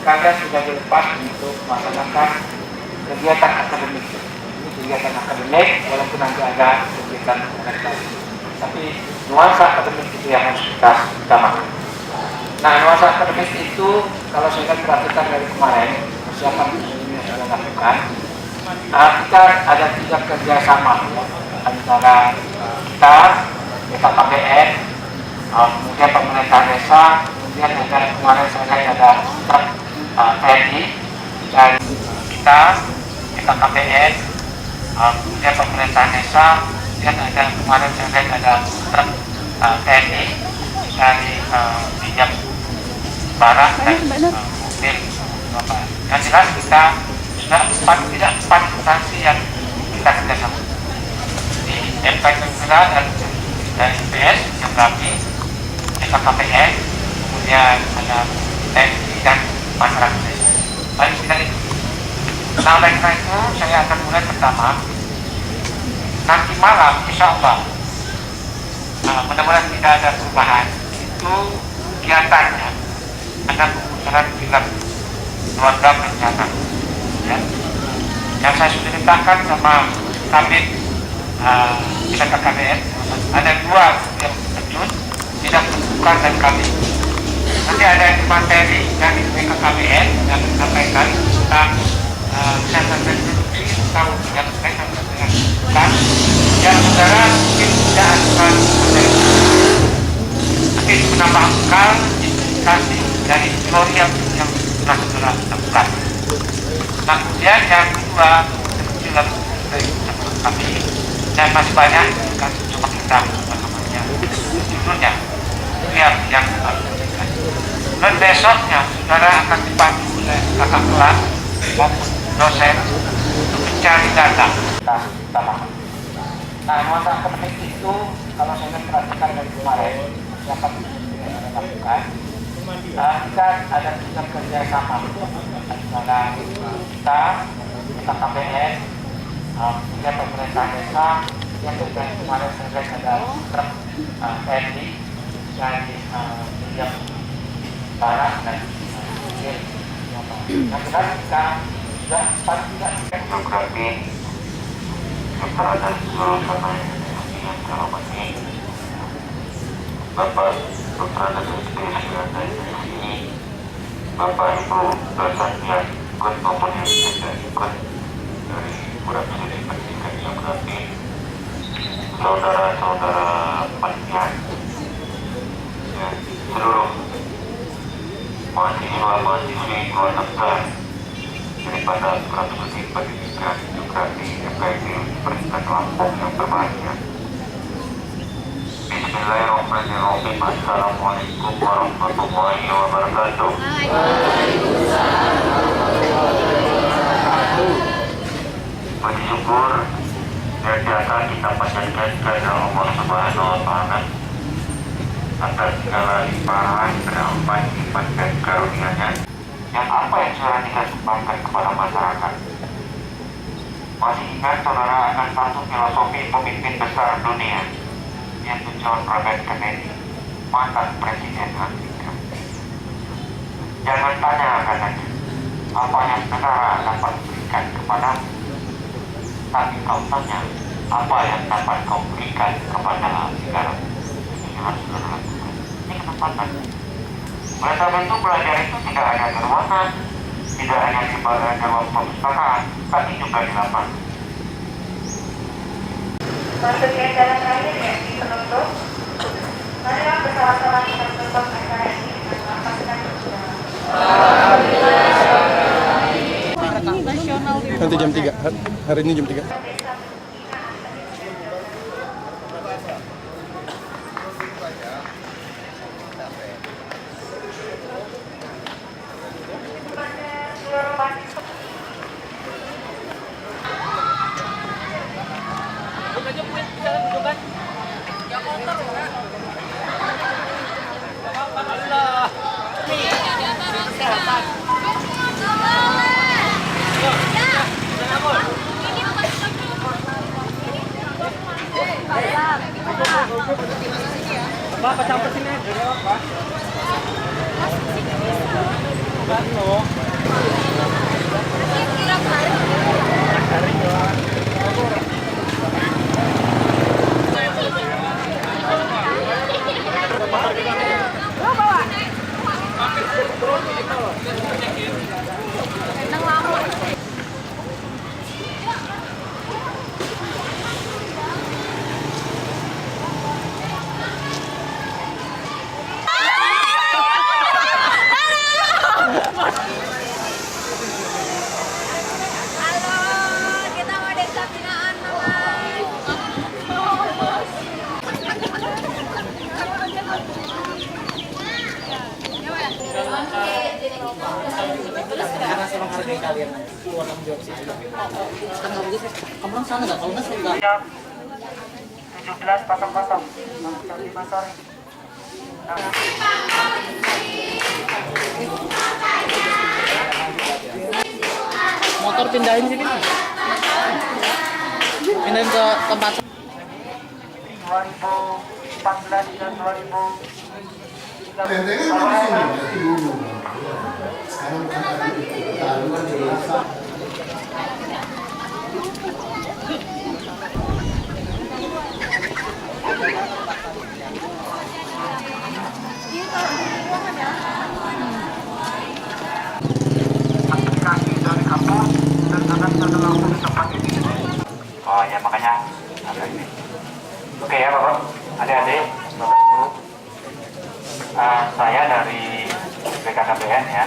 Kalian sudah dilepas untuk melaksanakan kegiatan akademik. Ini kegiatan akademik, walaupun nanti ada kegiatan organisasi, tapi nuansa akademik itu yang harus kita utamakan. Nah, nuansa akademik itu kalau saya perhatikan dari kemarin persiapan ini yang saya lakukan, kita ada 3 kerjasama antara kita, BKKBN, kemudian pemerintah desa, kemudian ada kemarin saya lihat ada TNI dan kita KPN, kemudian pemerintah desa, kemudian ada kemarin saya lihat ada TNI dari minyak barat dan mobil. Yang jelas kita sudah 4 instansi yang kita kerjasama di MPK dan PS, Geografi, KPN, kemudian ada TNI dan masyarakat desa. Paling tidak itu. Nah, oleh karena itu saya akan mulai pertama. Nanti malam, insya Allah, mudah-mudahan tidak ada perubahan. Itu kegiatannya ada pemutaran film keluarga berencana. Ya. Yang saya sudah letakkan sama Kabit kita KKBN, ada 2 yang terjun, tidak bukan dan kami. Nanti ada materi dari BKKBN yang disampaikan tentang kesehatan reproduksi atau yang berkaitan dengan kan yang saudara mungkin tidak akan materi, tapi menambahkan indikasi dari teori yang telah saudara temukan. Nah, kemudian yang kedua film dari kami dan masih banyak kan coba kita judulnya yang dan besoknya saudara akan dibantu oleh kakak kelas maupun dosen untuk mencari data. Nah, nuansa akademik itu kalau saya perhatikan dari kemarin siapa yang ada lakukan, kita ada 3 kerjasama antara kita KPN, kemudian pemerintah desa, yang kemarin saya lihat ada TNI dari minyak barat dan mobil. Nah, kita sudah 4 geografi kepada seluruh pemain yang terhormati Bapak Dr. Spesial dari sini, Bapak Ibu dosen yang ikut maupun yang tidak ikut dari kurang studi pendidikan geografi, saudara-saudara panitia, seluruh mahasiswa-mahasiswi luar negara daripada kurang studi pendidikan geografi FKIP Universitas Lampung yang berbahagia. Bismillahirrahmanirrahim. Assalamualaikum warahmatullahi wabarakatuh. Puji syukur dan jasa kita panjatkan kepada Allah Subhanahu wa Ta'ala atas segala limpahan, rahmat, nikmat dan karunia-Nya yang apa yang sudah kita sumbangkan kepada masyarakat. Masih ingat saudara akan satu filosofi pemimpin besar dunia, yaitu John Robert Kennedy, mantan Presiden Amerika. Jangan tanya katanya, apa yang saudara dapat berikan kepadamu, tapi kau tanya, apa yang dapat kau berikan kepada negara. Ini harus saudara lakukan. Ini kesempatan. Oleh karena itu belajar itu tidak ada berwarna, tidak hanya di dalam perpustakaan, tapi juga di lapangan. Untuk yang dalam lain ya, di penutup, marilah bersama-sama kita menutup acara ini dengan melepaskan doa. Nanti jam 3, hari ini jam 3. Bapak campur sini aja, Pak. Kalian keluar tanggung jawab sih. Sekarang kamu gitu, kamu sana nggak? Kalau nggak saya nggak. 17.00 sore. Motor pindahin sini. Pindahin ke tempat. 2014 dan 2013. Sekarang kan ada dewasa. Aplikasi dari kampus dan akan langsung di tempat ini. Oh ya, makanya ada ini. Oke ya Bapak, adik-adik, Bapak Ibu. Saya dari BKKBN ya.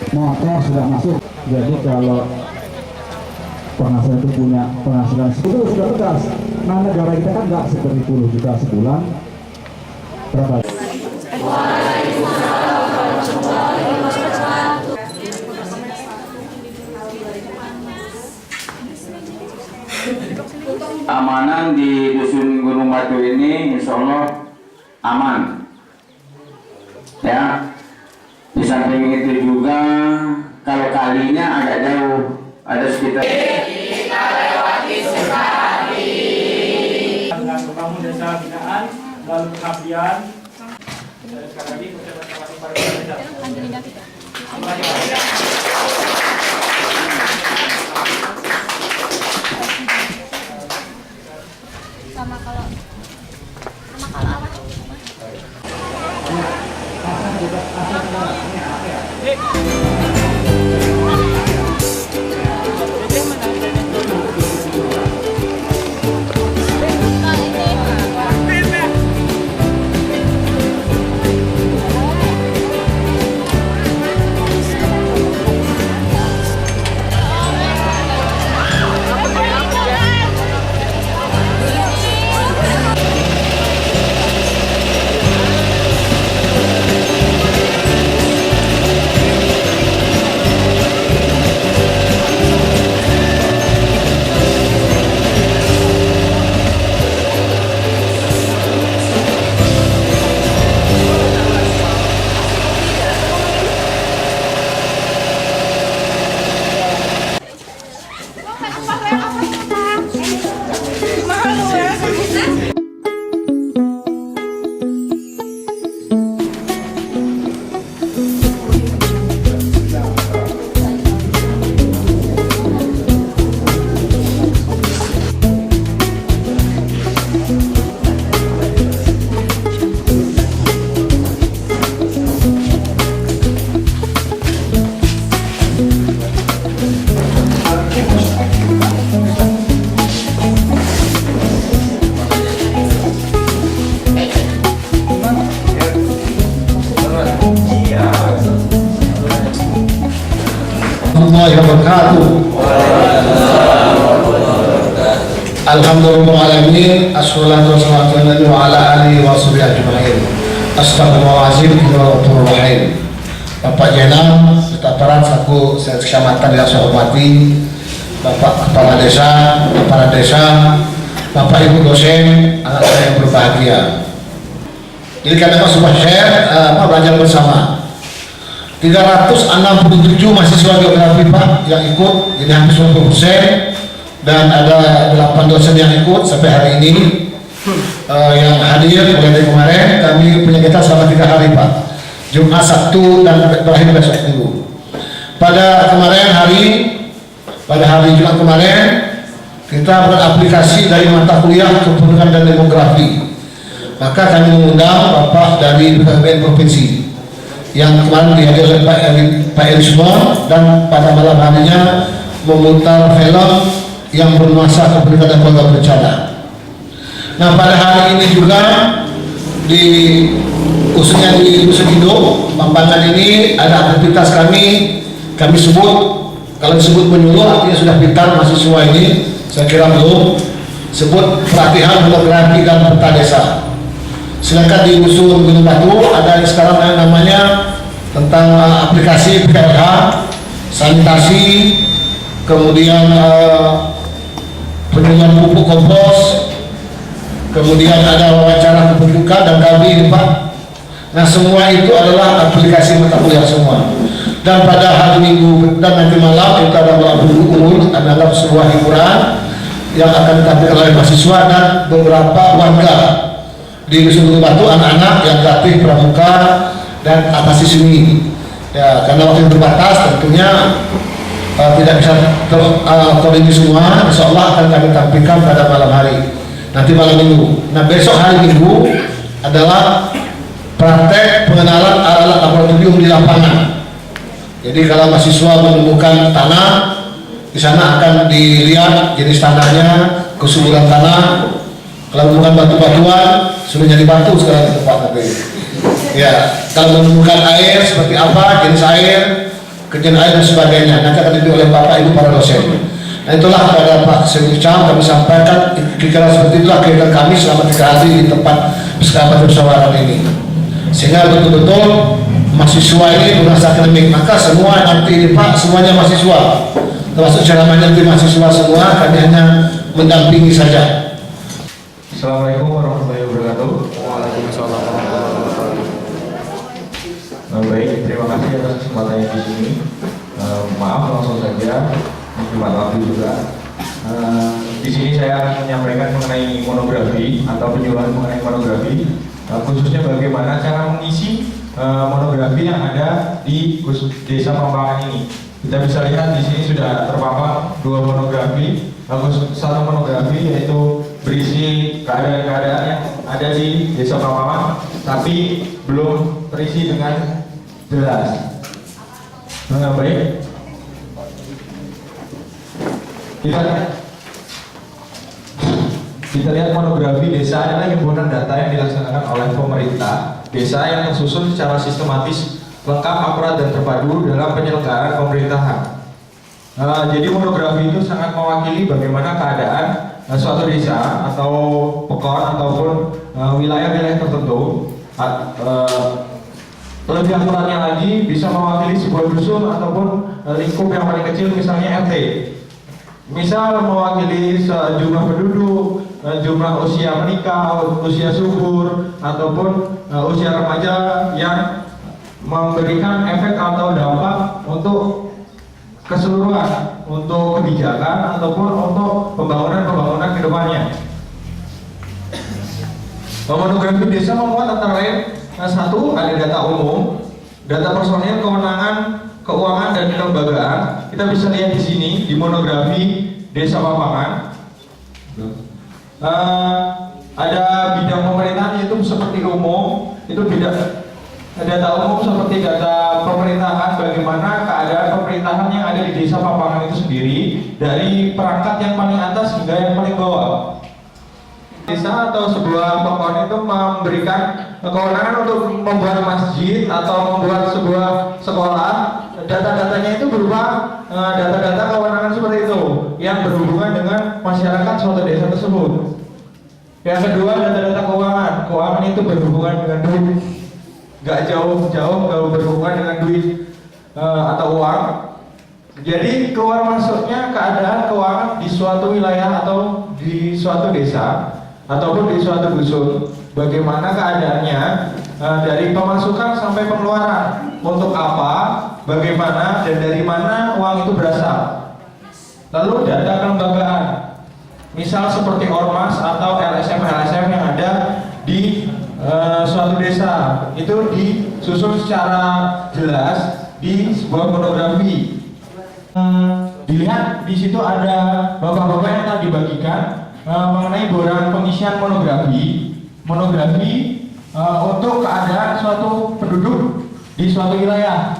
Motor sudah masuk, jadi kalau penghasilan itu punya penghasilan itu sudah tegas. Nah negara kita kan nggak seperti 10 juta sebulan, berapa? Keamanan di Dusun Gunung Batu ini insya Allah aman ya. Di samping itu juga kalau kalinya agak jauh, ada sekitar Kita lewati sekali dengan membangun desa binaan lalu pengabdian. Sekali lagi ucapan terima kasih pada Sama kalau apa? wabarakatuh. Alhamdulillahirrahmanirrahim. Assalatu wassalamu ala alihi wa sahbihi ajma'in. Astagfirullahaladzim warahmatullahi. Bapak Jenam, Sekretariat Satu Kecamatan yang saya hormati, Bapak Kepala Desa, Kepala Desa, Bapak Ibu dosen, anak saya yang berbahagia. Jadi kami semua share, belajar bersama. 367 mahasiswa geografi Pak yang ikut, jadi hampir 90%. Dan ada 8 dosen yang ikut sampai hari ini. Yang hadir mulai dari kemarin kami punya kita selama 3 hari Pak, Jumat, Sabtu, dan terakhir besok Minggu. Pada hari Jumat kemarin kita beraplikasi dari mata kuliah kependudukan dan demografi. Maka kami mengundang Bapak dari BKKBN Provinsi yang kemarin dihadiri oleh Pak Erismon, dan pada malam harinya memutar film yang bernuansa kependudukan dan keluarga berencana. Nah, pada hari ini juga khususnya di Dusun Induk Mambangan ini ada aktivitas kami sebut, kalau disebut menyuluh artinya sudah pintar mahasiswa ini, saya kira belum, sebut pelatihan demografi dan peta desa. Sedangkan di Dusun Gunung Batu ada sekarang yang namanya tentang aplikasi PLH, sanitasi, kemudian penyuluhan pupuk kompos, kemudian ada wawancara kependudukan dan kami Pak. Nah, semua itu adalah aplikasi mata kuliah semua. Dan pada hari Minggu dan nanti malam kita ada malam umur, adalah sebuah hiburan yang akan ditampilkan oleh mahasiswa dan beberapa warga di Dusun Gunung Batu, anak-anak yang gratis pramuka dan atasi seni. Ya, karena waktu terbatas tentunya tidak bisa terkoordinir semua. Insya Allah akan kami tampilkan pada malam hari, nanti malam Minggu. Nah, besok hari Minggu adalah praktek pengenalan alat laboratorium di lapangan. Jadi kalau mahasiswa menemukan tanah, di sana akan dilihat jenis tanahnya, kesuburan tanah. Kalau bukan batu-batuan, sudah jadi batu sekarang di tempat nanti. Ya, kalau menemukan air seperti apa, jenis air, kejadian air dan sebagainya, nanti akan diberi oleh Bapak Ibu para dosen. Nah, itulah pada Pak Semucam kami sampaikan kira-kira seperti itulah kegiatan kami selama 3 hari di tempat persahabatan musyawarah ini, sehingga betul-betul mahasiswa ini berasa akademik. Maka semua nanti ini Pak, semuanya mahasiswa, termasuk ceramahnya nanti mahasiswa semua, kami hanya mendampingi saja. Assalamualaikum warahmatullahi wabarakatuh. Waalaikumsalam warahmatullahi wabarakatuh. Baik, terima kasih atas kesempatannya di sini. Maaf langsung saja, Jumat waktu juga. Di sini saya menyampaikan mengenai monografi atau penyuluhan mengenai monografi, khususnya bagaimana cara mengisi monografi yang ada di Desa Mambangan ini. Kita bisa lihat di sini sudah terpampang 2 monografi, satu monografi yaitu berisi keadaan-keadaan yang ada di Desa Mambangan, tapi belum terisi dengan jelas. Baik, kita lihat monografi desa adalah himpunan data yang dilaksanakan oleh pemerintah desa yang tersusun secara sistematis, lengkap, akurat, dan terpadu dalam penyelenggaraan pemerintahan. Jadi monografi itu sangat mewakili bagaimana keadaan suatu desa atau pekon ataupun wilayah-wilayah tertentu. Lebih akuratnya lagi bisa mewakili sebuah dusun ataupun lingkup yang paling kecil, misalnya RT. Misal mewakili jumlah penduduk, jumlah usia menikah, usia subur, ataupun usia remaja yang memberikan efek atau dampak untuk keseluruhan, untuk kebijakan ataupun untuk pembangunan ke depannya. Monografi desa memuat antara lain satu, ada data umum, data personil, kewenangan, keuangan, dan kelembagaan. Kita bisa lihat di sini di monografi Desa Mambangan. Ada bidang pemerintahan yaitu seperti umum, itu data umum seperti data pemerintahan, bagaimana keadaan pemerintahan yang ada di Desa Mambangan itu sendiri, dari perangkat yang paling atas hingga yang paling bawah. Desa atau sebuah pokok itu memberikan kewenangan untuk membuat masjid atau membuat sebuah sekolah. Data-datanya itu berupa data-data kewenangan seperti itu yang berhubungan dengan masyarakat suatu desa tersebut. Yang kedua, data-data keuangan. Keuangan itu berhubungan dengan duit, nggak jauh-jauh kalau berhubungan dengan duit atau uang. Jadi keluar masuknya keadaan keuangan di suatu wilayah atau di suatu desa ataupun di suatu dusun, bagaimana keadaannya dari pemasukan sampai pengeluaran, untuk apa, bagaimana, dan dari mana uang itu berasal. Lalu data kelembagaan, misal seperti ormas atau LSM yang ada di suatu desa, itu disusun secara jelas di sebuah monografi. Dilihat di situ ada bapak-bapak yang telah dibagikan mengenai borang pengisian monografi untuk keadaan suatu penduduk di suatu wilayah.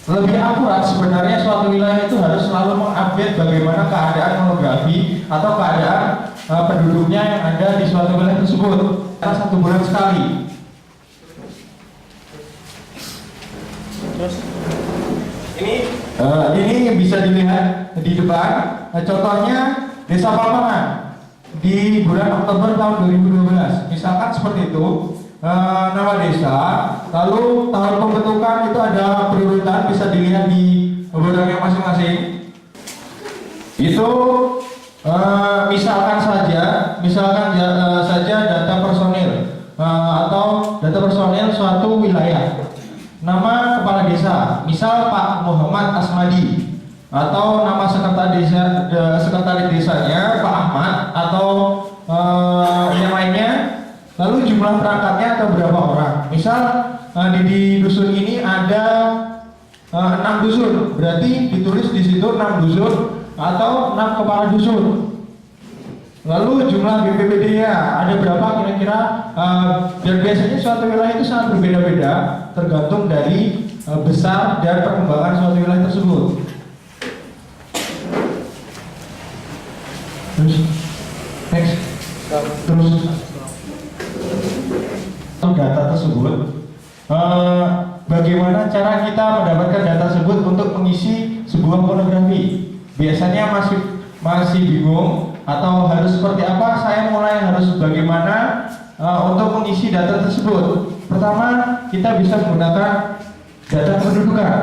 Lebih akurat sebenarnya suatu wilayah itu harus selalu mengupdate bagaimana keadaan monografi atau keadaan penduduknya yang ada di suatu wilayah tersebut karena 1 bulan sekali. Terus ini bisa dilihat di depan. Contohnya Desa Palmangan di bulan Oktober tahun 2012, misalkan seperti itu. Nama desa, lalu tahun pembentukan itu ada prioritas, bisa dilihat di borangnya masing-masing. Itu misalkan saja data personil atau data personil suatu wilayah. Nama kepala desa, misal Pak Muhammad Asmadi, atau nama sekretaris desanya Pak Ahmad atau yang lainnya. Lalu jumlah perangkatnya atau berapa orang. Misal di dusun ini ada 6 dusun, berarti ditulis di situ 6 dusun atau 6 kepala dusun. Lalu jumlah BPBD-nya ada berapa kira-kira, dan biasanya suatu wilayah itu sangat berbeda-beda tergantung dari besar dan perkembangan suatu wilayah tersebut. Terus data tersebut, bagaimana cara kita mendapatkan data tersebut untuk mengisi sebuah monografi. Biasanya masih bingung atau harus seperti apa, saya mulai harus bagaimana untuk mengisi data tersebut. Pertama, kita bisa menggunakan data kependudukan.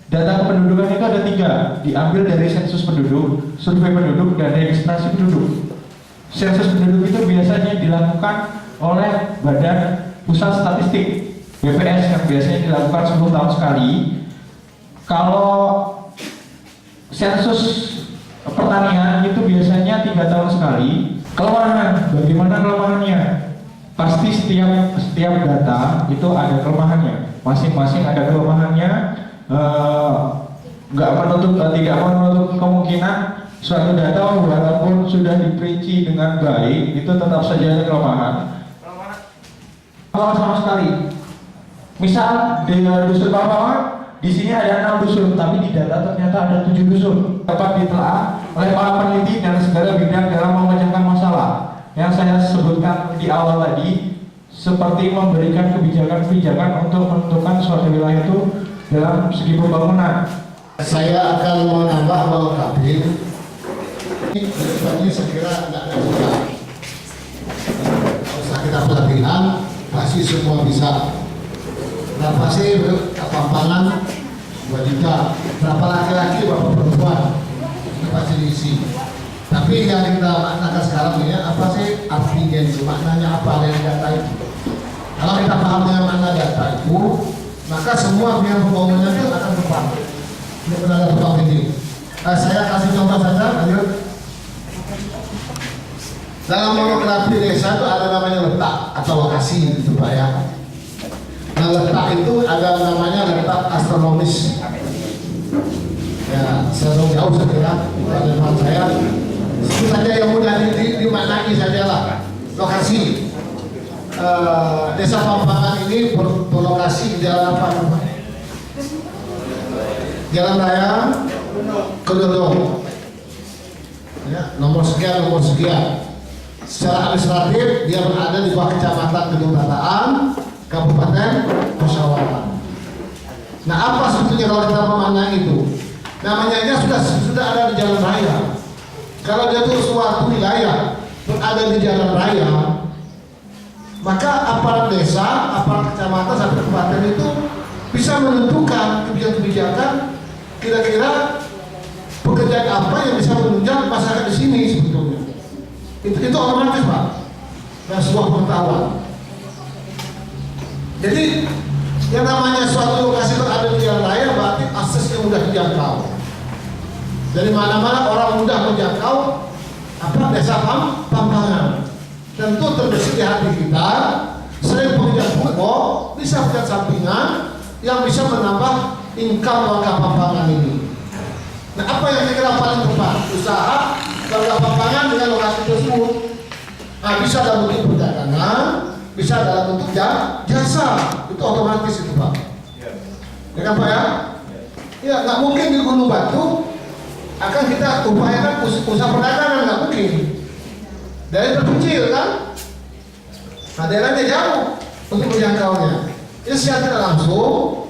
Data kependudukan itu ada 3, diambil dari sensus penduduk, survei penduduk, dan registrasi penduduk. Sensus penduduk itu biasanya dilakukan oleh Badan Pusat Statistik BPS yang biasanya dilakukan 10 tahun sekali. Kalau sensus pertanian itu biasanya 3 tahun sekali. Kelemahan, bagaimana kelemahannya? Pasti setiap data itu ada kelemahannya, masing-masing ada kelemahannya. Tidak menutup kemungkinan suatu data walaupun sudah diperinci dengan baik itu tetap saja ada kelemahan. Sama sekali. Misal di dusun Papawan, di sini ada 6 dusun, tapi di data ternyata ada 7 dusun. Dapat ditelaah oleh para peneliti dan segala bidang dalam memecahkan masalah yang saya sebutkan di awal tadi, seperti memberikan kebijakan-kebijakan untuk menentukan suatu wilayah itu dalam segi pembangunan. Saya akan menambah melengkapi. Ini saya kira tidak ada juga. Kalau kita pelatihan, pasti semua bisa. Berapa sih kepampanan 2 juta, berapa laki-laki, berapa perempuan, itu pasti diisi. Tapi yang kita maknakan sekarang ini, apa sih artinya itu, maknanya apa dari data itu. Kalau kita paham dengan makna data itu, maka semua biaya pembangunan itu akan tepat. Ini benar tepat ini. Saya kasih contoh saja, lanjut. Dalam monografi desa itu ada namanya letak atau lokasi gitu Pak ya. Nah letak itu ada namanya letak astronomis. Ya, saya jauh saya kira bukan depan saya. Itu saja yang mudah dimaknai sajalah. Lokasi Desa Pampangan ini berlokasi di jalan apa namanya? Jalan Raya Kedodong. Ya, nomor sekian. Secara administratif dia berada di bawah Kecamatan Gedung Tataan, Kabupaten Musyawarah. Nah, apa sebetulnya artinya kalau kita memanah itu, namanya sudah ada di jalan raya. Kalau dia tuh suatu wilayah berada di jalan raya, maka aparat desa, aparat kecamatan sampai kabupaten itu bisa menentukan kebijakan-kebijakan kira-kira pekerjaan apa yang bisa menunjang masyarakat di sini sebetulnya. Itu otomatis Pak, dan sebuah pengetahuan. Jadi yang namanya suatu lokasi berada di jalan raya berarti aksesnya mudah dijangkau. Dari mana-mana orang mudah menjangkau desa Pampangan. Tentu terbesit di hati kita, selain pekerjaan pokok, bisa pekerjaan sampingan yang bisa menambah income warga Pampangan ini. Nah, apa yang kira-kira paling tepat? Usaha warga Pampangan dengan lokasi tersebut. Nah, bisa dalam bentuk perdagangan, bisa dalam bentuk jasa. Itu otomatis itu Pak. Ya kan Pak ya? Ya, nggak mungkin di Gunung Batu akan kita upayakan usaha perdagangan, nggak mungkin. Dari terpencil kan, nah daerahnya jauh untuk menjangkaunya. Ini secara tidak langsung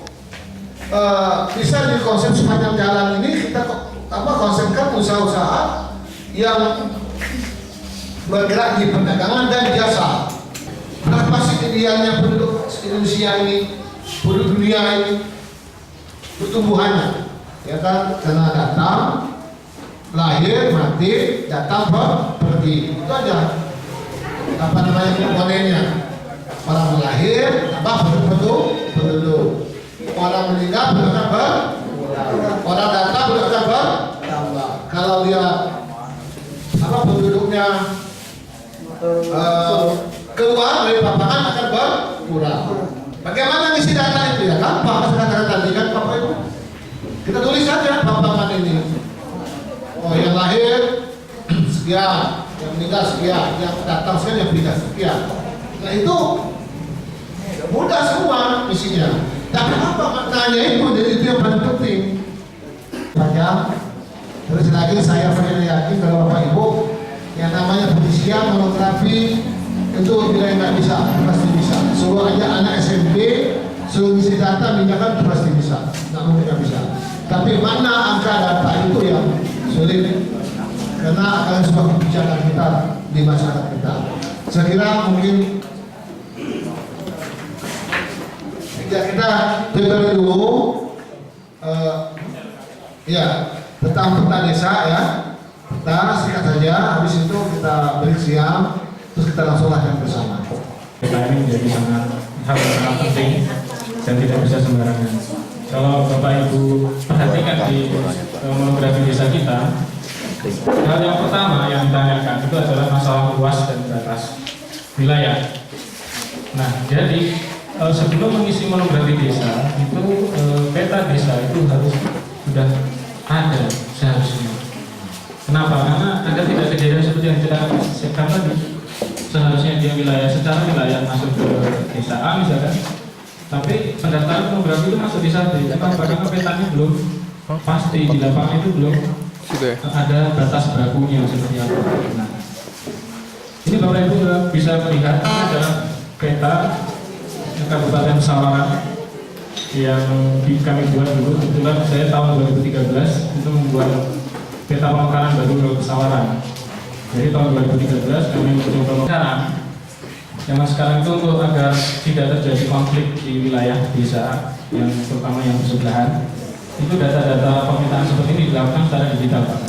bisa di konsep sepanjang jalan ini kita konsepkan usaha-usaha yang bergerak di perdagangan dan jasa. Berapa sih idealnya penduduk Indonesia ini, penduduk dunia ini, pertumbuhannya? Ya kan, karena datang, lahir, mati, datang, pergi, itu aja. Apa namanya komponennya? Orang lahir, tambah penduduk. Orang meninggal, penduduk berkurang. Orang datang, penduduk bertambah. Kalau dia penduduknya keluar dari Pampangan akan berkurang. Bagaimana ngisi data itu ya? Gampang, katakan tadi kan Bapak Ibu. Kita tulis saja Pampangan ini. Oh, yang lahir sekian, yang meninggal sekian, yang datang sekian, yang pindah sekian. Nah itu mudah semua isinya. Tapi apa maknanya itu? Jadi itu yang paling penting. Panjang. Terus lagi saya yakin kalau Bapak Ibu yang namanya penelitian monografi itu bila nggak bisa, pasti bisa. Suruh aja anak SMP, suruh isi data, minjakan pasti bisa. Nggak mungkin nggak bisa. Tapi mana angka data itu yang sulit, karena akan sebuah kebijakan kita di masyarakat kita. Saya kira mungkin kita dengar dulu ya tentang peta desa ya, peta singkat saja. Habis itu kita beri siang, terus kita langsung latihan bersama. Peta ini menjadi hal yang sangat penting dan tidak bisa sembarangan. Kalau Bapak Ibu perhatikan di monografi desa kita, hal yang pertama yang ditanyakan itu adalah masalah luas dan batas wilayah. Nah, jadi sebelum mengisi monografi desa itu peta desa itu harus sudah ada seharusnya. Kenapa? Karena agar tidak kejadian seperti yang kita sebutkan tadi. Seharusnya dia secara wilayah masuk ke desa A misalkan, tapi pendaftaran monografi itu masuk desa B. Kenapa? Karena petanya belum pasti, di lapangan itu belum ada batas bakunya seperti apa. Nah, ini Bapak Ibu bisa melihat ini adalah peta Kabupaten Pesawaran yang kami buat dulu. Kebetulan saya tahun 2013 itu membuat peta pemekaran baru Pesawaran. Jadi tahun 2013 kami mencoba sekarang. Zaman sekarang itu untuk agar tidak terjadi konflik di wilayah desa yang terutama yang bersebelahan, itu data-data permintaan seperti ini dilakukan secara digital, Pak.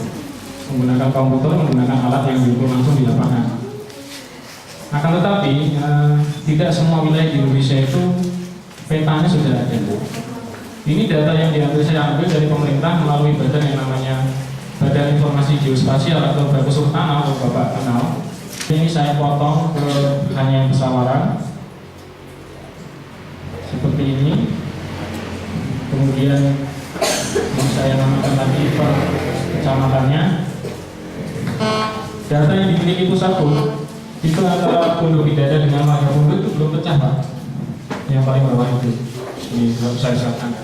Menggunakan komputer, menggunakan alat yang diukur langsung di lapangan. Akan tetapi tidak semua wilayah di Indonesia itu petanya sudah ada. Ini data yang saya ambil dari pemerintah melalui badan yang namanya Badan Informasi Geospasial atau Bagus Tanah, atau Bapak kenal. Ini saya potong ke hanya Pesawaran seperti ini. Kemudian yang saya namakan tadi per kecamatannya. Data yang dimiliki pusat pun itu antara Pondok Bidadari dengan Marga Pondok itu belum pecah, Pak. Yang paling bawah itu ini belum saya siapkan.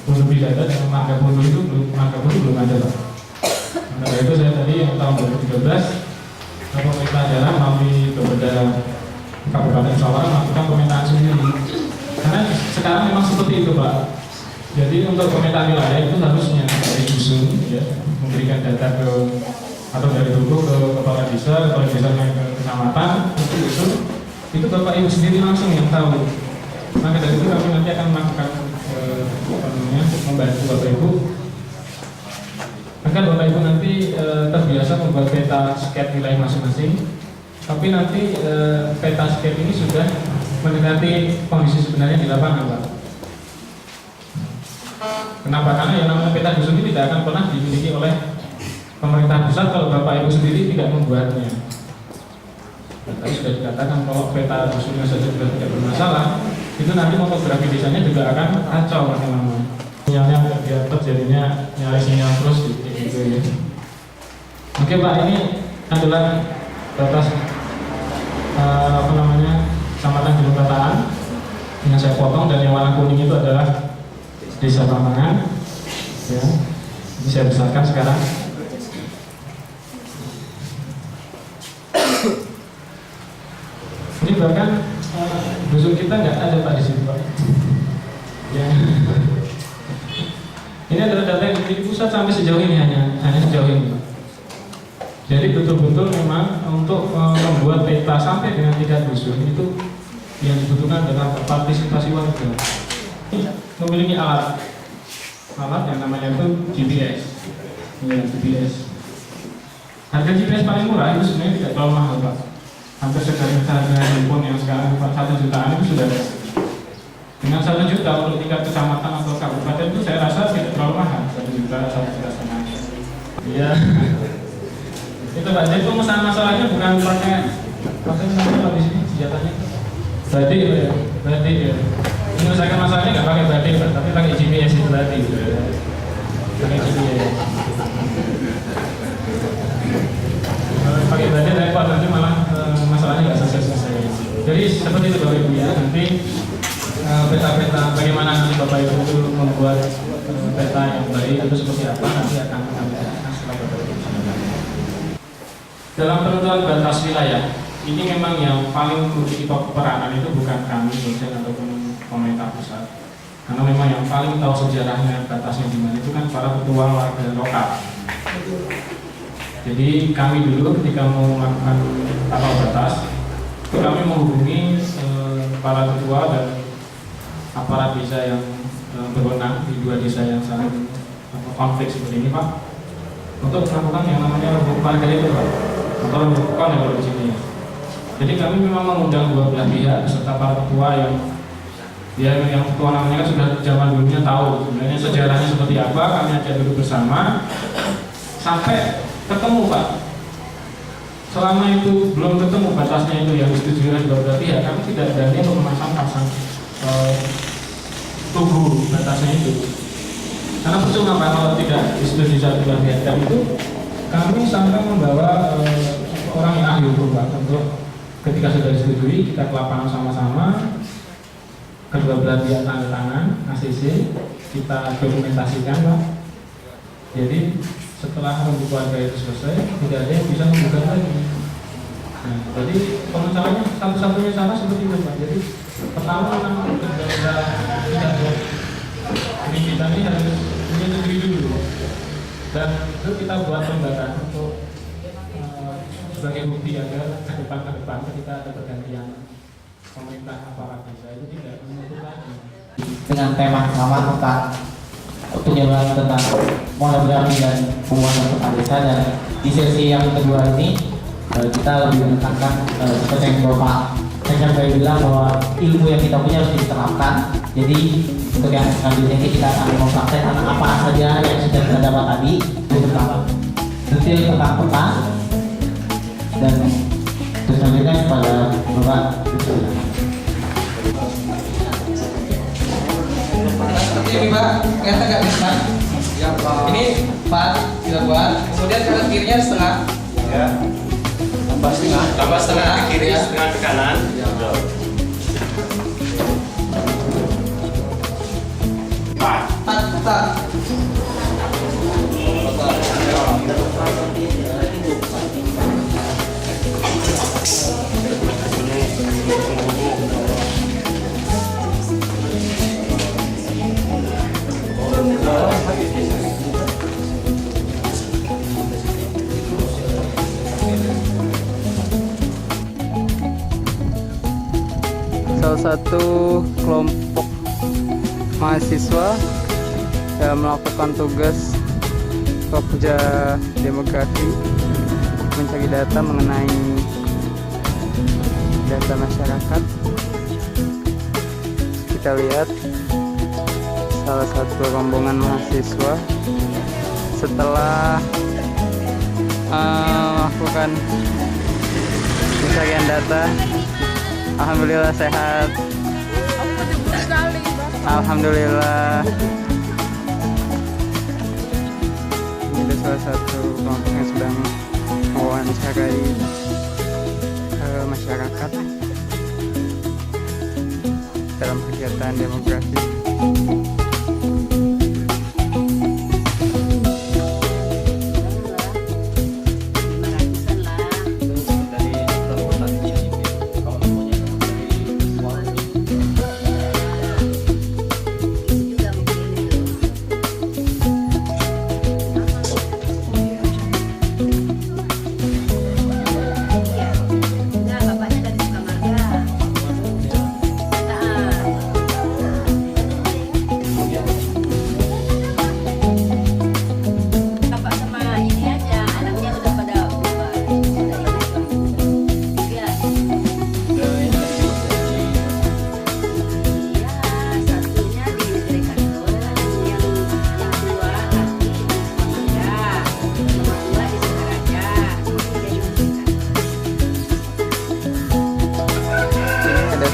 Pondok Bidadari dengan Marga Pondok itu belum ada, Pak. Maka itu saya tadi yang tahun 2013 pemerintah daerah melalui beberapa kabupaten musyawarah melakukan pemetaan sendiri. Karena sekarang memang seperti itu Pak. Jadi untuk pemetaan wilayah itu harusnya dari dusun ya, memberikan data ke atau dari dulu ke kepala desa, kepala desanya ke kecamatan, itu Bapak Ibu sendiri langsung yang tahu. Maka dari itu kami nanti akan melakukan membantu Bapak Ibu agar Bapak Ibu nanti terbiasa membuat peta sket wilayah masing-masing. Tapi nanti peta sket ini sudah mendekati kondisi sebenarnya di lapangan Pak. Kenapa? Karena yang namanya peta dusun ini tidak akan pernah dimiliki oleh pemerintah pusat kalau Bapak Ibu sendiri tidak membuatnya. Tadi sudah dikatakan kalau peta dusunnya saja sudah tidak bermasalah, itu nanti motografi desanya juga akan kacau lama-lama. Sinyalnya biar terjadinya nyari sinyal terus gitu ya. Oke Pak, ini adalah batas Kecamatan Gunung Bataan yang saya potong, dan yang warna kuning itu adalah Desa Pamangan. Ya, ini saya besarkan sekarang. Ini bahkan dusun kita nggak ada Pak di sini Pak. Ya. Ini adalah data yang di pusat sampai sejauh ini, hanya sejauh ini Pak. Jadi betul-betul memang untuk membuat peta sampai dengan 3 dusun itu yang dibutuhkan adalah partisipasi warga. Memiliki alat yang namanya itu GPS. Ya, GPS. Harga GPS paling murah itu sebenarnya tidak terlalu mahal Pak. Hampir sekali harga handphone yang sekarang 1 jutaan itu sudah ada. Dengan 1 juta untuk tingkat kecamatan atau kabupaten itu saya rasa tidak terlalu mahal. 1 juta, 1,5 juta. Iya. Itu Pak, jadi pemesanan masalahnya bukan pakai namanya di sini senjatanya batik ya, batik ya. Menyelesaikan masalahnya nggak pakai batik Pak, tapi pakai GPS itu tadi, pakai GPS. Pakai batik repot, nanti malah masalahnya nggak selesai. Jadi seperti itu Bapak Ibu ya, nanti peta-peta bagaimana nanti Bapak Ibu itu membuat peta yang baik itu seperti apa nanti akan kami jelaskan setelah Bapak Ibu. Dalam penentuan batas wilayah, ini memang yang paling memiliki peranan itu bukan kami dosen ataupun pemerintah pusat, karena memang yang paling tahu sejarahnya batasnya di mana itu kan para ketua warga lokal. Jadi kami dulu ketika mau melakukan tapal batas, itu kami menghubungi para ketua dan aparat desa yang berwenang di 2 desa yang saling konflik seperti ini Pak, untuk melakukan yang namanya rembuk warga itu Pak, atau rembukan ya kalau di sini ya. Jadi kami memang mengundang 2 belah pihak beserta para ketua yang ketua namanya kan sudah zaman dulunya tahu sebenarnya sejarahnya seperti apa. Kami ajak duduk bersama sampai ketemu Pak. Selama itu belum ketemu batasnya itu yang disetujui oleh 2 belah pihak, kami tidak berani memasang tubuh batasnya itu. Karena percuma Pak kalau tidak disetujui satu belah pihak. Dan itu kami sampai membawa orang yang ahli hukum Pak, untuk ketika sudah disetujui kita ke lapangan sama-sama, kedua belah pihak tanda tangan ACC, kita dokumentasikan Pak. Jadi setelah rembuk warga itu selesai, tidak ada yang bisa menggugat lagi. Nah, jadi pengusahaannya satu-satunya cara seperti itu Pak. Jadi pertama memang tidak ini kita ini harus menyetujui dulu, dan itu kita buat lembaga untuk sebagai bukti agar ke depan ketika ada pergantian pemerintah aparat desa itu tidak menutup lagi. Dengan tema sama tentang penyebaran tentang monografi dan penguasaan kepala desa, dan di sesi yang kedua ini kita lebih menekankan seperti yang Bapak saya bilang bahwa ilmu yang kita punya harus diterapkan. Jadi untuk yang selanjutnya ini kita akan mempraktekkan apa saja yang sudah kita dapat tadi tentang detail tentang peta, dan selanjutnya kepada Bapak. Seperti ini Pak, kelihatan nggak bisa? Ya Pak. Ini 4 kita buat, kemudian kanan kirinya setengah. Ya. Tambah setengah ke kiri, ya. Setengah ke kanan. Ya. 4. salah satu kelompok mahasiswa yang melakukan tugas Pokja Demografi mencari data mengenai data masyarakat. Kita lihat salah satu rombongan mahasiswa setelah melakukan pencarian data. Alhamdulillah sehat. Alhamdulillah. Ini salah satu kelompok yang sedang mewawancarai masyarakat dalam kegiatan demografi.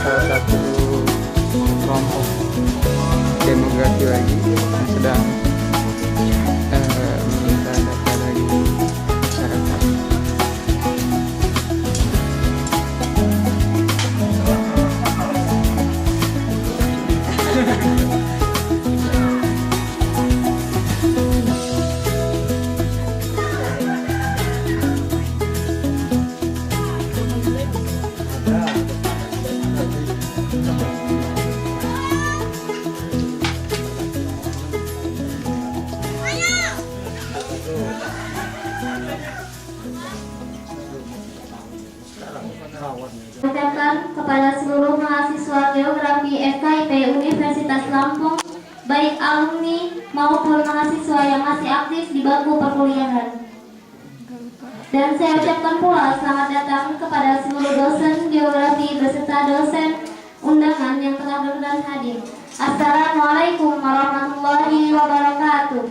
Salah satu kelompok demografi lagi yang sedang meminta data dari masyarakat. Ucapkan kepada seluruh mahasiswa Geografi FKIP Universitas Lampung, baik alumni maupun mahasiswa yang masih aktif di bangku perkuliahan. Dan saya ucapkan pula selamat datang kepada seluruh dosen Geografi beserta dosen undangan yang telah berkenan hadir. Assalamualaikum warahmatullahi wabarakatuh.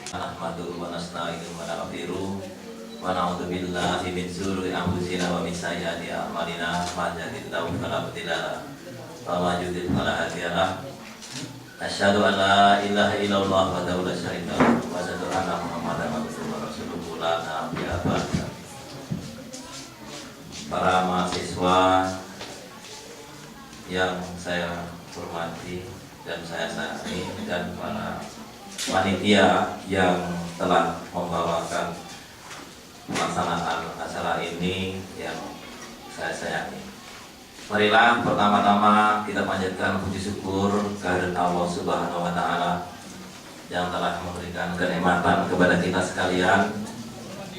Nahmaduhu wa nasta'inuhu wa nastaghfiruh wa na'udzu billahi min shururi anfusina wa min sayyiati a'malina man yahdihillahu fala mudilla lahu wa man yudlil fala hadiya lahu. Asyhadu an la ilaha illallah wahdahu la syarika lahu wa asyhadu anna Muhammadan abduhu wa rasuluhu la nabiyya ba'dahu. Para mahasiswa yang saya hormati dan saya sayangi, dan para panitia yang telah membawakan pelaksanaan acara ini yang saya sayangi. Marilah pertama-tama kita panjatkan puji syukur kehadirat Allah Subhanahu wa Ta'ala yang telah memberikan kenikmatan kepada kita sekalian,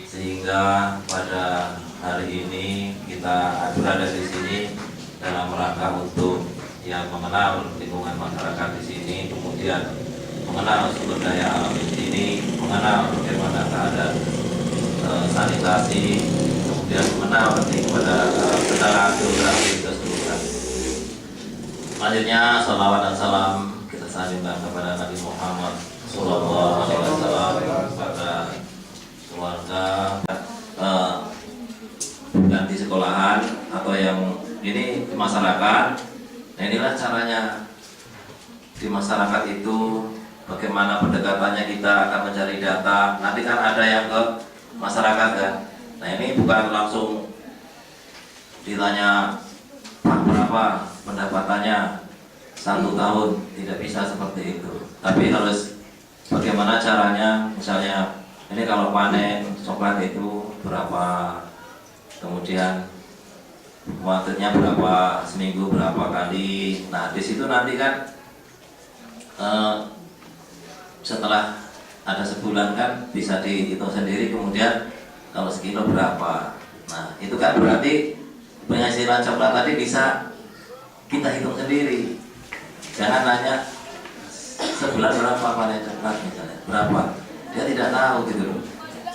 sehingga pada hari ini kita berada di sini dalam rangka untuk yang mengenal lingkungan masyarakat di sini, kemudian mengenal sumber daya alam di sini, mengenal bagaimana keadaan sanitasi, kemudian mengenal kepada kendaraan geografi keseluruhan. Selanjutnya, salawat dan salam kita sampaikan kepada Nabi Muhammad Sallallahu Alaihi Wasallam, kepada keluarga, bukan di sekolahan atau yang ini di masyarakat. Nah, inilah caranya di masyarakat itu, bagaimana pendekatannya kita akan mencari data. Nanti kan ada yang ke masyarakat kan. Nah, ini bukan langsung ditanya Pak berapa pendapatannya 1 tahun, tidak bisa seperti itu. Tapi harus bagaimana caranya, misalnya ini kalau panen coklat itu berapa, kemudian waktunya berapa, seminggu berapa kali. Nah, di situ nanti kan setelah ada sebulan kan bisa dihitung sendiri, kemudian kalau sekilo berapa. Nah, itu kan berarti penghasilan coklat tadi bisa kita hitung sendiri. Jangan nanya sebulan berapa panen coklat misalnya, berapa. Dia tidak tahu gitu loh.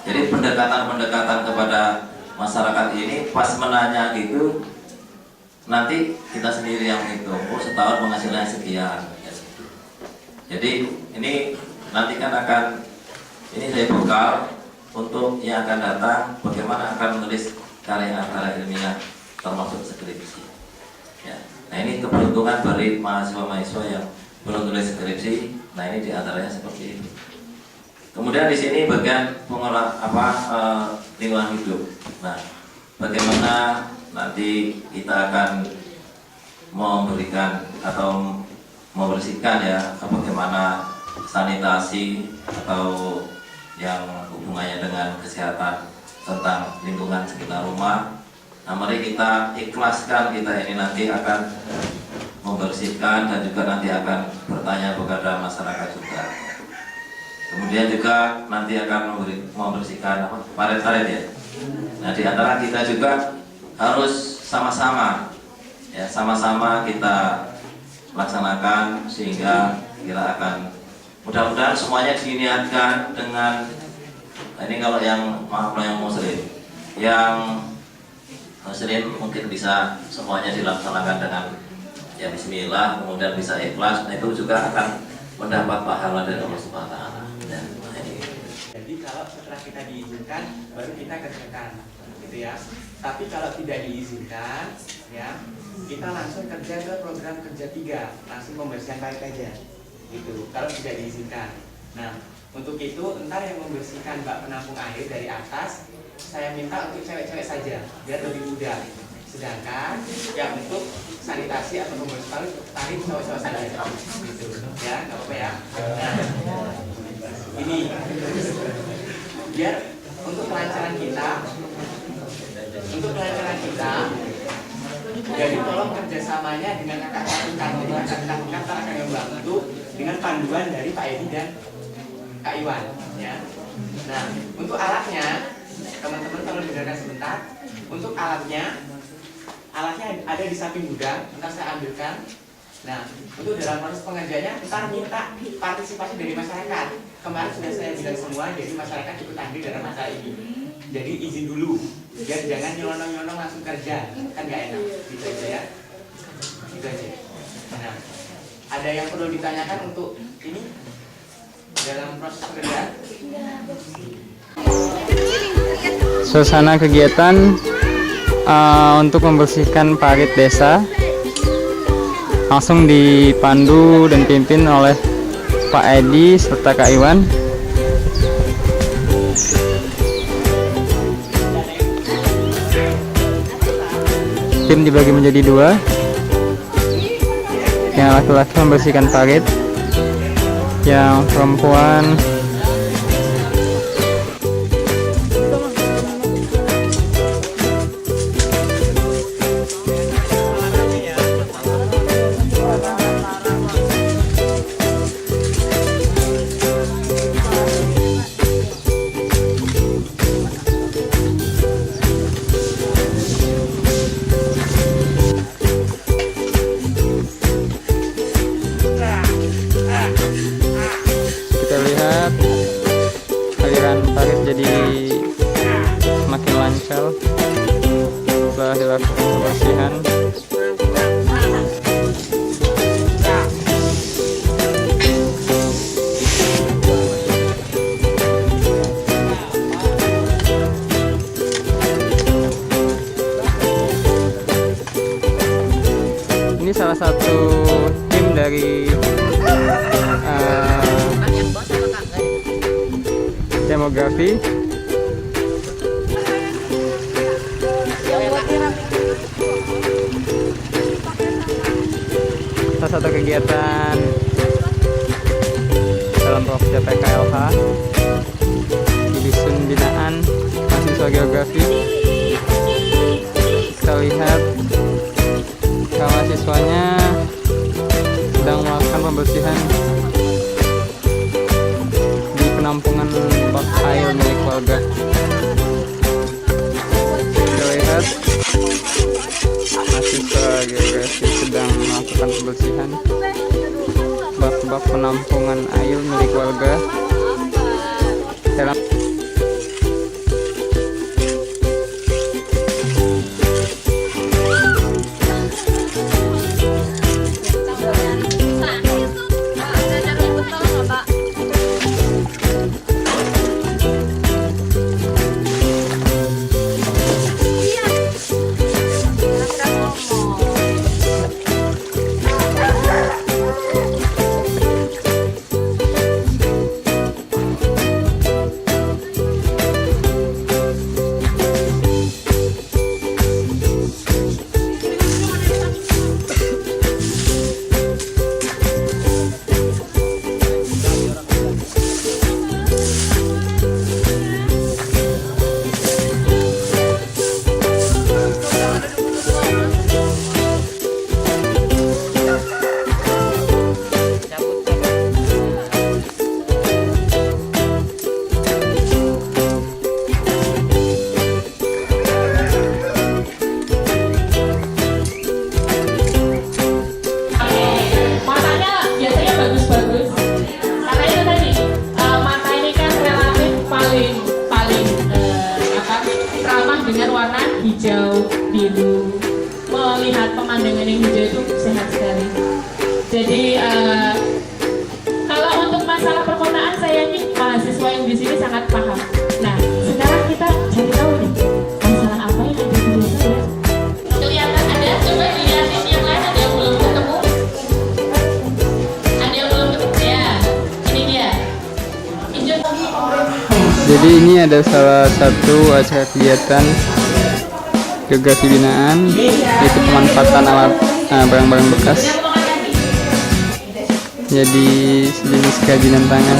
Jadi pendekatan-pendekatan kepada masyarakat ini pas menanya gitu, nanti kita sendiri yang hitung. Oh, setahun penghasilannya sekian. Jadi ini nanti kan akan, ini saya bekal untuk yang akan datang, bagaimana akan menulis karya-karya ilmiah termasuk skripsi. Ya. Nah, ini keberuntungan bagi mahasiswa-mahasiswa yang belum tulis skripsi. Nah, ini diantaranya seperti itu. Kemudian di sini bagian pengolah lingkungan hidup. Nah, bagaimana nanti kita akan memberikan atau membersihkan ya, bagaimana sanitasi atau yang hubungannya dengan kesehatan tentang lingkungan sekitar rumah. Nah, mari kita ikhlaskan, kita ini nanti akan membersihkan dan juga nanti akan bertanya kepada masyarakat juga. Kemudian juga nanti akan membersihkan paret-paret ya. Nah, di antara kita juga harus sama-sama ya, sama-sama kita laksanakan sehingga kita akan mudah-mudahan semuanya diniatkan dengan ini. Kalau yang muslim mungkin bisa semuanya dilaksanakan dengan ya bismillah, kemudian bisa ikhlas. Nah, itu juga akan mendapat pahala dari Allah Subhanahu wa taala. Jadi kalau setelah kita diizinkan baru kita kerjakan gitu ya. Tapi kalau tidak diizinkan ya, kita langsung kerja ke program kerja 3, langsung membersihkan parit aja gitu kalau tidak diizinkan. Nah, untuk itu entar yang membersihkan bak penampung air dari atas saya minta untuk cewek-cewek saja biar lebih mudah. Sedangkan yang untuk sanitasi atau pembersih parit cowok-cowok saja gitu ya, nggak apa-apa ya. Nah, ini biar untuk kelancaran kita, jadi tolong kerjasamanya dengan kakak lakukan. Jadi kakak lakukan akan membantu dengan panduan dari Pak Edi dan Kak Iwan ya. Nah, untuk alatnya teman-teman tolong dengarkan sebentar. Untuk alatnya ada di samping gudang, ntar saya ambilkan. Nah, untuk dalam proses pengerjaannya ntar minta partisipasi dari masyarakat. Kemarin sudah saya bilang semua, jadi masyarakat ikut andil dalam masalah ini. Jadi izin dulu, biar jangan nyelonong-nyelonong langsung kerja, kan nggak enak. Gitu aja ya. Gitu aja. Nah, ada yang perlu ditanyakan untuk ini dalam proses pekerjaan? Suasana kegiatan untuk membersihkan parit desa langsung dipandu dan dipimpin oleh Pak Edi serta Kak Iwan. Tim dibagi menjadi 2. Yang laki-laki membersihkan parit, yang perempuan semakin lancar setelah dilakukan pembersihan. Ini salah satu tim dari demografi. Salah satu kegiatan dalam program PKLH di Dusun Binaan Mahasiswa Geografi. Kita lihat mahasiswanya sedang melakukan pembersihan di penampungan bak air milik warga. Kita sedang melakukan pembersihan bak-bak penampungan air milik warga dalam hijau, biru, melihat pemandangan yang hijau itu sehat sekali. Jadi kalau untuk masalah perkotaan saya yakin mahasiswa yang di sini sangat paham. Nah, sekarang kita cari tahu nih masalah apa yang ada di desa ya. Kelihatan ada, coba dilihatin yang lain ada yang belum ketemu. Ada yang belum ketemu ya. Ini dia. Hijau. Jadi ini ada salah satu acara kegiatan geografi binaan, yaitu pemanfaatan alat barang-barang bekas. Jadi sejenis kerajinan tangan.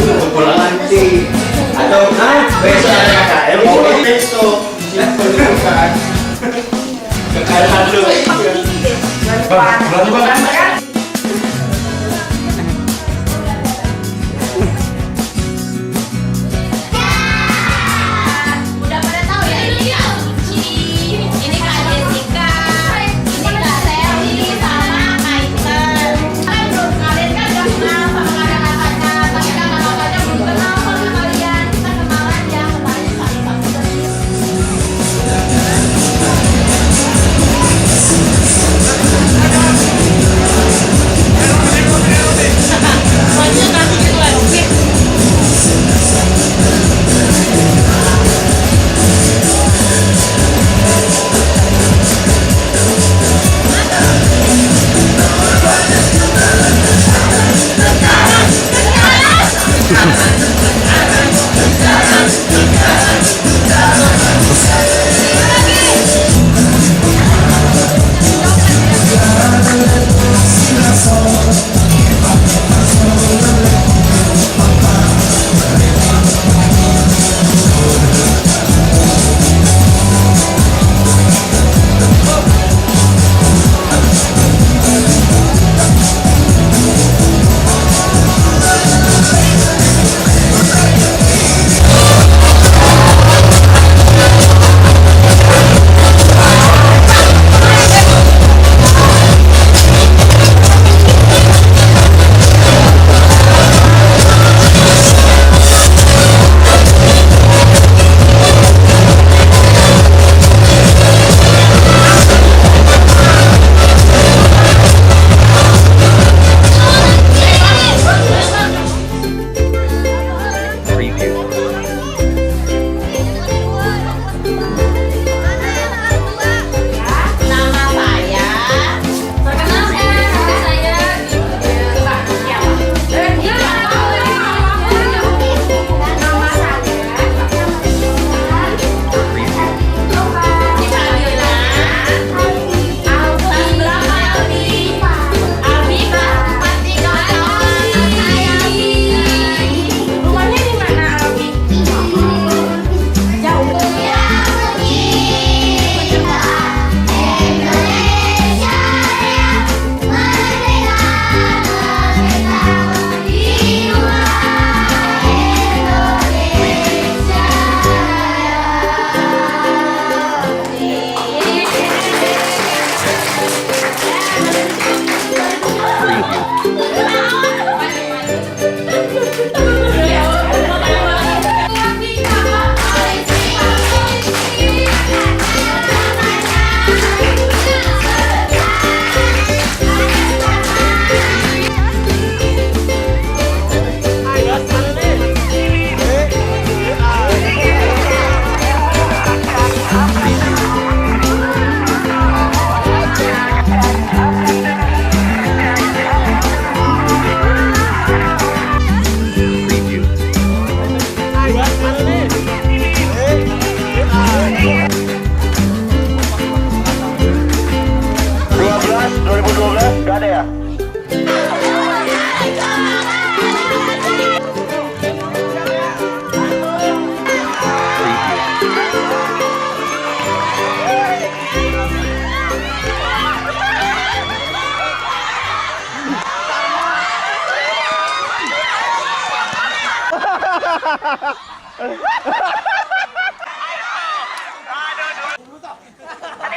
Tadi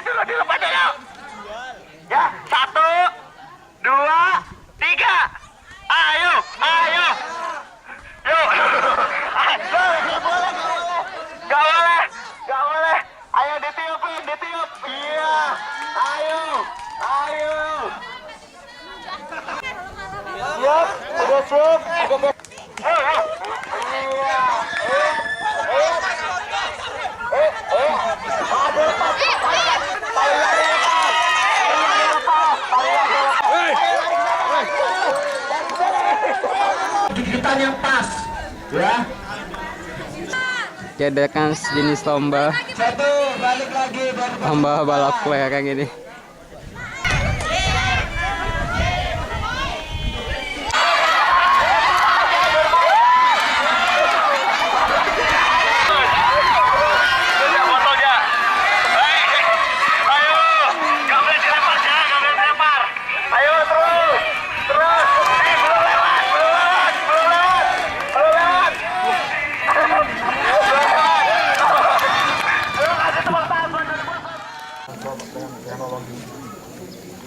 dulu lepas dulu. Ya, 1, 2, 3. Ayo. Yuk. Gak boleh. Ayo ditiupin. Iya. Ayo. Siap, udah siap. Kejutan yang pas, ya. Diadakan sejenis lomba balap kelereng ini.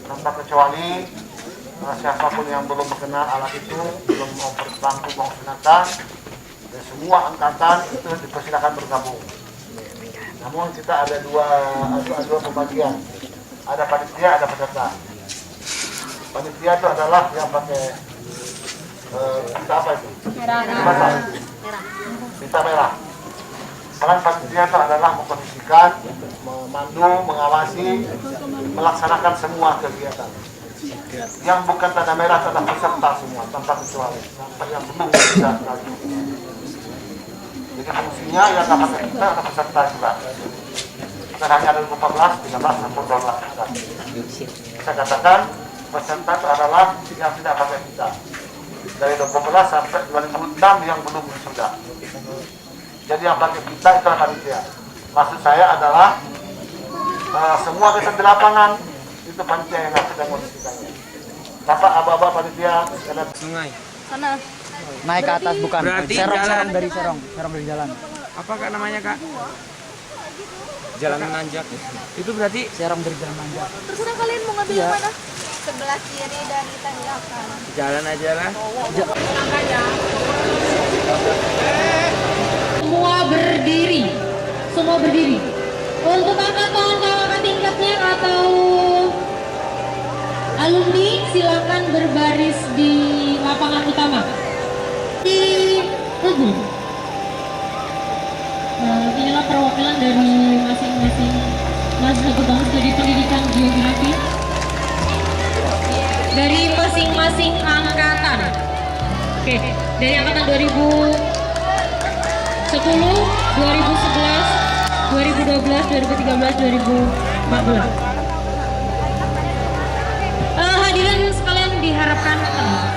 Tanpa kecuali siapapun yang belum mengenal alat itu, belum mau berlampu mau gunakan, dan semua angkatan itu dipersilakan bergabung. Namun kita ada dua pembagian, ada panitia, ada peserta. Panitia itu adalah yang pakai kita apa itu? Merah. Kita merah. Peran panitia itu adalah mengkondisikan, memandu, mengawasi, melaksanakan semua kegiatan. Yang bukan tanda merah adalah peserta semua, tanpa kecuali. Sampai yang belum bisa sekali. Jadi fungsinya yang dapat kita ada peserta juga. Bukan hanya ada 14, 13, atau 12. Saya katakan peserta itu adalah yang tidak pakai kita. Dari 12 sampai 2006 yang belum sudah. Jadi yang pakai kita itu panitia. Maksud saya adalah semua kesan di lapangan itu panitia yang sedang mengisikannya. Bapak aba-aba panitia Sungai. Sana. Naik ke atas bukan. Berarti Serong dari jalan. Apa kak namanya kak? Jalan menanjak. Itu berarti serong dari jalan menanjak. Terserah kalian mau ngambil yang mana? Sebelah kiri dan tanjakan. Jalan aja lah. Semua berdiri. Untuk angkatan kakak tingkatnya atau alumni silakan berbaris di lapangan utama. Inilah perwakilan dari masing-masing Mahasiswa Studi Pendidikan Geografi dari masing-masing angkatan. Oke, dari angkatan 2010, 2011, 2012, 2013, 2014. Hadirin sekalian diharapkan tenang.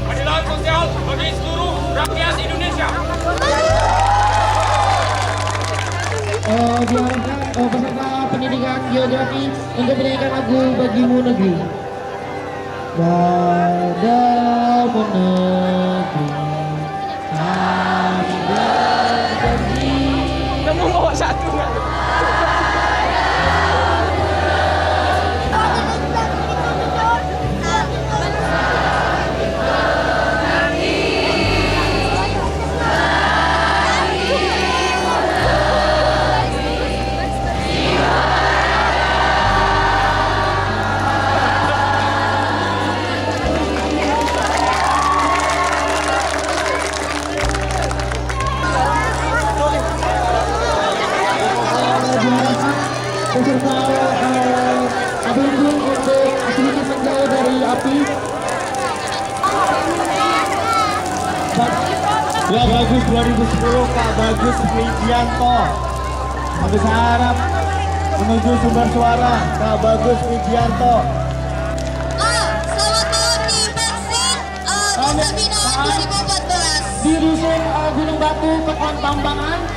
Keadilan sosial bagi seluruh rakyat Indonesia. Diharapkan peserta pendidikan geografi untuk menyanyikan lagu Bagimu Negeri. Padamu negeri kami berbagi. Kamu bawa satu nggak? Peserta Abendung untuk sedikit menjauh dari api. Ya bagus 2010 Kak Bagus Wijianto. Kami harap menuju sumber suara Kak Bagus Wijianto. Selamat malam di Bensin Desa Binaan 2014. Di Dusun Gunung Batu, Kepon Tambangan.